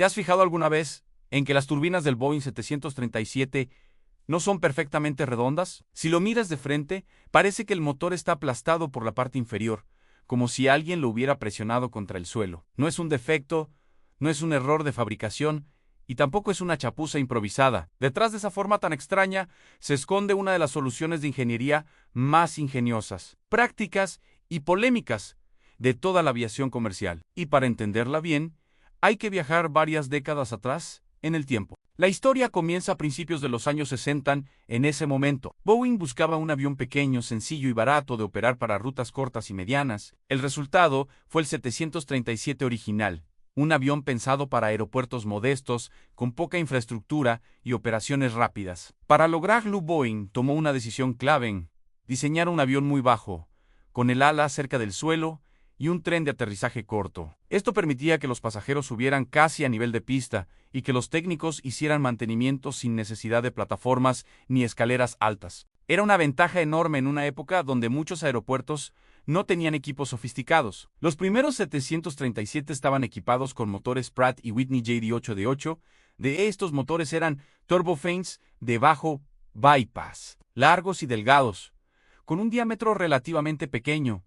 ¿Te has fijado alguna vez en que las turbinas del Boeing 737 no son perfectamente redondas? Si lo miras de frente, parece que el motor está aplastado por la parte inferior, como si alguien lo hubiera presionado contra el suelo. No es un defecto, no es un error de fabricación, y tampoco es una chapuza improvisada. Detrás de esa forma tan extraña se esconde una de las soluciones de ingeniería más ingeniosas, prácticas y polémicas de toda la aviación comercial. Y para entenderla bien, hay que viajar varias décadas atrás en el tiempo. La historia comienza a principios de los años 60. En ese momento, Boeing buscaba un avión pequeño, sencillo y barato de operar para rutas cortas y medianas. El resultado fue el 737 original, un avión pensado para aeropuertos modestos, con poca infraestructura y operaciones rápidas. Para lograrlo, Boeing tomó una decisión clave: diseñar un avión muy bajo, con el ala cerca del suelo y un tren de aterrizaje corto. Esto permitía que los pasajeros subieran casi a nivel de pista y que los técnicos hicieran mantenimiento sin necesidad de plataformas ni escaleras altas. Era una ventaja enorme en una época donde muchos aeropuertos no tenían equipos sofisticados. Los primeros 737 estaban equipados con motores Pratt & Whitney JD8D8. De estos motores eran turbofanes de bajo bypass, largos y delgados, con un diámetro relativamente pequeño,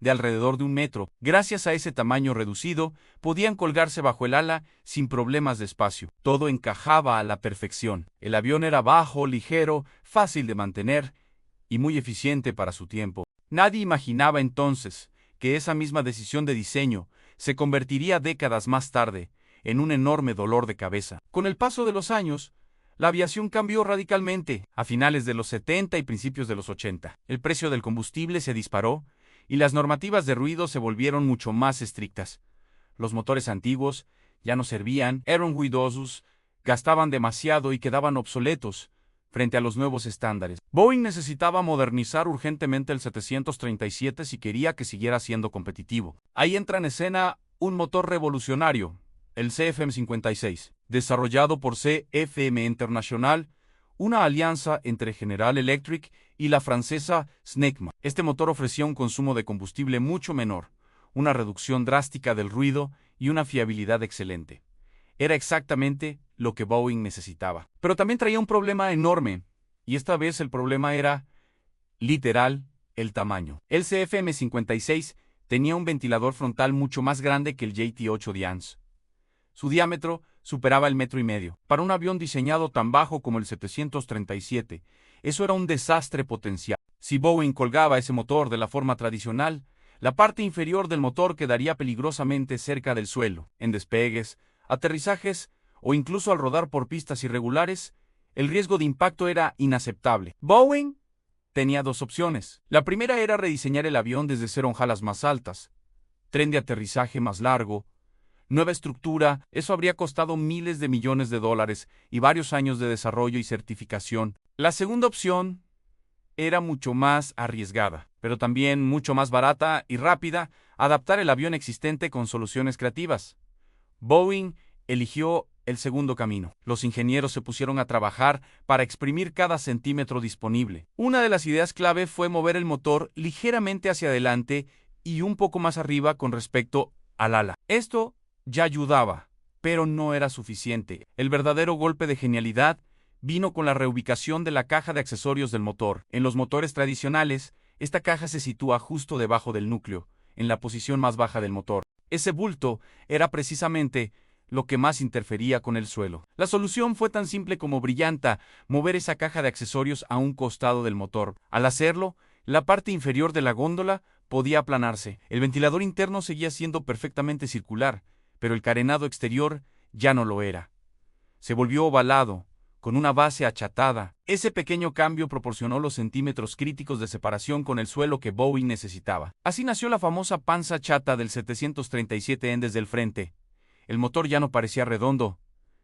de alrededor de 1 metro. Gracias a ese tamaño reducido, podían colgarse bajo el ala sin problemas de espacio. Todo encajaba a la perfección. El avión era bajo, ligero, fácil de mantener y muy eficiente para su tiempo. Nadie imaginaba entonces que esa misma decisión de diseño se convertiría décadas más tarde en un enorme dolor de cabeza. Con el paso de los años, la aviación cambió radicalmente. A finales de los 70 y principios de los 80, el precio del combustible se disparó y las normativas de ruido se volvieron mucho más estrictas. Los motores antiguos ya no servían, eran ruidosos, gastaban demasiado y quedaban obsoletos frente a los nuevos estándares. Boeing necesitaba modernizar urgentemente el 737 si quería que siguiera siendo competitivo. Ahí entra en escena un motor revolucionario, el CFM56, desarrollado por CFM International, una alianza entre General Electric y la francesa Snecma. Este motor ofrecía un consumo de combustible mucho menor, una reducción drástica del ruido y una fiabilidad excelente. Era exactamente lo que Boeing necesitaba. Pero también traía un problema enorme, y esta vez el problema era, literal, el tamaño. El CFM56 tenía un ventilador frontal mucho más grande que el JT8D. Su diámetro superaba el 1,5 metros. Para un avión diseñado tan bajo como el 737, eso era un desastre potencial. Si Boeing colgaba ese motor de la forma tradicional, la parte inferior del motor quedaría peligrosamente cerca del suelo. En despegues, aterrizajes o incluso al rodar por pistas irregulares, el riesgo de impacto era inaceptable. Boeing tenía 2 opciones. La primera era rediseñar el avión desde cero en alas más altas, tren de aterrizaje más largo, nueva estructura. Eso habría costado miles de millones de dólares y varios años de desarrollo y certificación. La segunda opción era mucho más arriesgada, pero también mucho más barata y rápida: adaptar el avión existente con soluciones creativas. Boeing eligió el segundo camino. Los ingenieros se pusieron a trabajar para exprimir cada centímetro disponible. Una de las ideas clave fue mover el motor ligeramente hacia adelante y un poco más arriba con respecto al ala. Esto ya ayudaba, pero no era suficiente. El verdadero golpe de genialidad vino con la reubicación de la caja de accesorios del motor. En los motores tradicionales, esta caja se sitúa justo debajo del núcleo, en la posición más baja del motor. Ese bulto era precisamente lo que más interfería con el suelo. La solución fue tan simple como brillante: mover esa caja de accesorios a un costado del motor. Al hacerlo, la parte inferior de la góndola podía aplanarse. El ventilador interno seguía siendo perfectamente circular, pero el carenado exterior ya no lo era. Se volvió ovalado, con una base achatada. Ese pequeño cambio proporcionó los centímetros críticos de separación con el suelo que Boeing necesitaba. Así nació la famosa panza chata del 737 desde el frente. El motor ya no parecía redondo,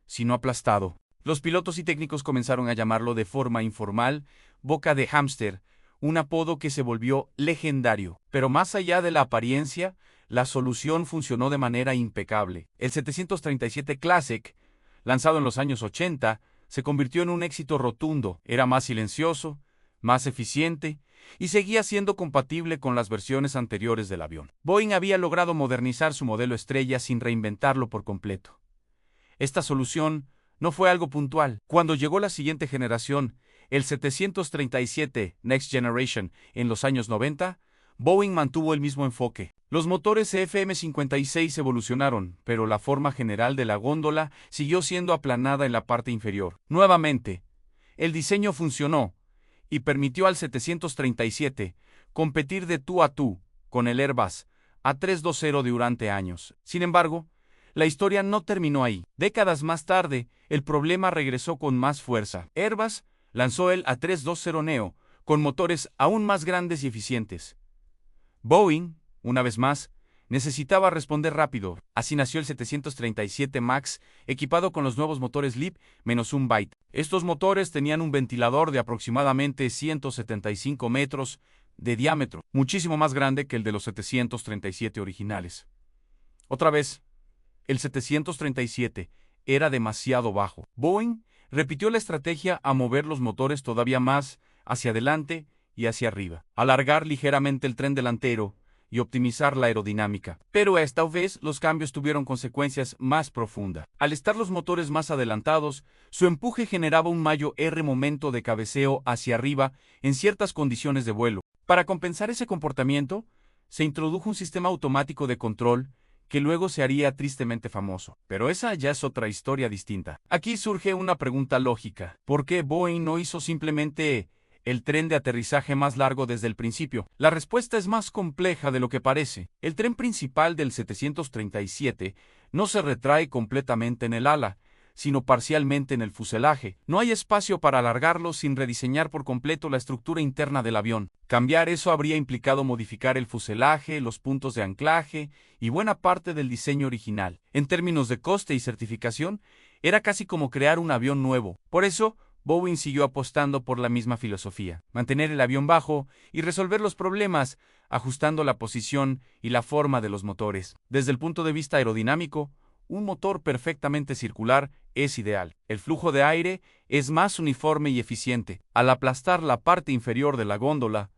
sino aplastado. Los pilotos y técnicos comenzaron a llamarlo de forma informal boca de hámster, un apodo que se volvió legendario. Pero más allá de la apariencia, la solución funcionó de manera impecable. El 737 Classic, lanzado en los años 80, se convirtió en un éxito rotundo. Era más silencioso, más eficiente y seguía siendo compatible con las versiones anteriores del avión. Boeing había logrado modernizar su modelo estrella sin reinventarlo por completo. Esta solución no fue algo puntual. Cuando llegó la siguiente generación, el 737 Next Generation, en los años 90, Boeing mantuvo el mismo enfoque. Los motores CFM56 evolucionaron, pero la forma general de la góndola siguió siendo aplanada en la parte inferior. Nuevamente, el diseño funcionó y permitió al 737 competir de tú a tú con el Airbus A320 durante años. Sin embargo, la historia no terminó ahí. Décadas más tarde, el problema regresó con más fuerza. Airbus lanzó el A320neo con motores aún más grandes y eficientes. Boeing, una vez más, necesitaba responder rápido. Así nació el 737 MAX, equipado con los nuevos motores LEAP-1 byte. Estos motores tenían un ventilador de aproximadamente 175 metros de diámetro, muchísimo más grande que el de los 737 originales. Otra vez, el 737 era demasiado bajo. Boeing repitió la estrategia a mover los motores todavía más hacia adelante y hacia arriba, alargar ligeramente el tren delantero y optimizar la aerodinámica. Pero esta vez los cambios tuvieron consecuencias más profundas. Al estar los motores más adelantados, su empuje generaba un mayor momento de cabeceo hacia arriba en ciertas condiciones de vuelo. Para compensar ese comportamiento, se introdujo un sistema automático de control que luego se haría tristemente famoso. Pero esa ya es otra historia distinta. Aquí surge una pregunta lógica. ¿Por qué Boeing no hizo simplemente el tren de aterrizaje más largo desde el principio? La respuesta es más compleja de lo que parece. El tren principal del 737 no se retrae completamente en el ala, sino parcialmente en el fuselaje. No hay espacio para alargarlo sin rediseñar por completo la estructura interna del avión. Cambiar eso habría implicado modificar el fuselaje, los puntos de anclaje y buena parte del diseño original. En términos de coste y certificación, era casi como crear un avión nuevo. Por eso, Boeing siguió apostando por la misma filosofía: mantener el avión bajo y resolver los problemas ajustando la posición y la forma de los motores. Desde el punto de vista aerodinámico, un motor perfectamente circular es ideal. El flujo de aire es más uniforme y eficiente. Al aplastar la parte inferior de la góndola,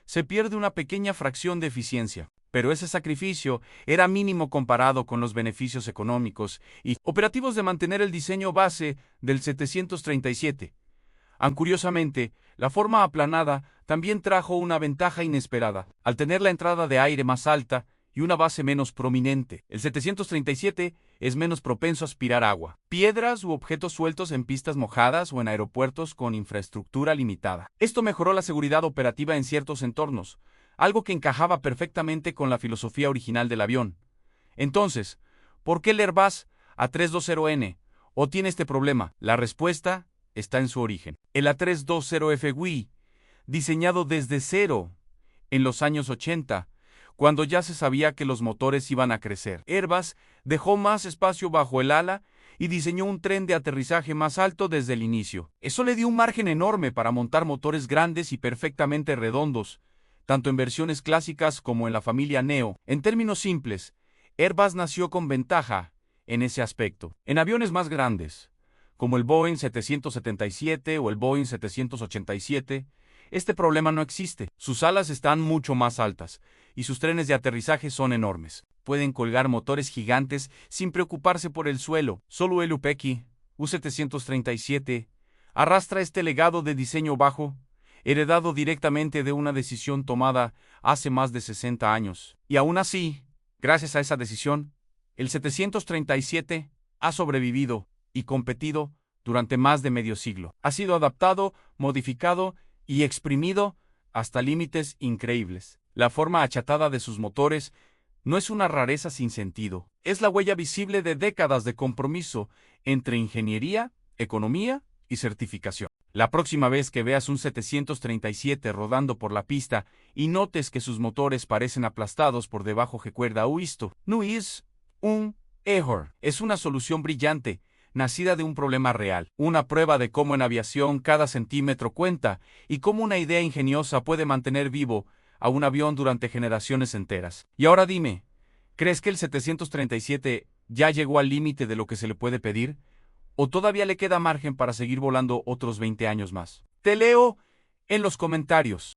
se pierde una pequeña fracción de eficiencia, pero ese sacrificio era mínimo comparado con los beneficios económicos y operativos de mantener el diseño base del 737. Curiosamente, la forma aplanada también trajo una ventaja inesperada. Al tener la entrada de aire más alta y una base menos prominente, el 737 es menos propenso a aspirar agua, piedras u objetos sueltos en pistas mojadas o en aeropuertos con infraestructura limitada. Esto mejoró la seguridad operativa en ciertos entornos, algo que encajaba perfectamente con la filosofía original del avión. Entonces, ¿por qué el Airbus A320N o tiene este problema? La respuesta está en su origen. El A320F diseñado desde cero en los años 80, cuando ya se sabía que los motores iban a crecer. Airbus dejó más espacio bajo el ala y diseñó un tren de aterrizaje más alto desde el inicio. Eso le dio un margen enorme para montar motores grandes y perfectamente redondos, tanto en versiones clásicas como en la familia Neo. En términos simples, Airbus nació con ventaja en ese aspecto. En aviones más grandes, como el Boeing 777 o el Boeing 787, este problema no existe. Sus alas están mucho más altas y sus trenes de aterrizaje son enormes. Pueden colgar motores gigantes sin preocuparse por el suelo. Solo el UPEC U737 arrastra este legado de diseño bajo, heredado directamente de una decisión tomada hace más de 60 años. Y aún así, gracias a esa decisión, el 737 ha sobrevivido y competido durante más de medio siglo. Ha sido adaptado, modificado y exprimido hasta límites increíbles. La forma achatada de sus motores no es una rareza sin sentido. Es la huella visible de décadas de compromiso entre ingeniería, economía y certificación. La próxima vez que veas un 737 rodando por la pista y notes que sus motores parecen aplastados por debajo, recuerda esto: no es un error, es una solución brillante, nacida de un problema real, una prueba de cómo en aviación cada centímetro cuenta y cómo una idea ingeniosa puede mantener vivo a un avión durante generaciones enteras. Y ahora dime, ¿crees que el 737 ya llegó al límite de lo que se le puede pedir? ¿O todavía le queda margen para seguir volando otros 20 años más? Te leo en los comentarios.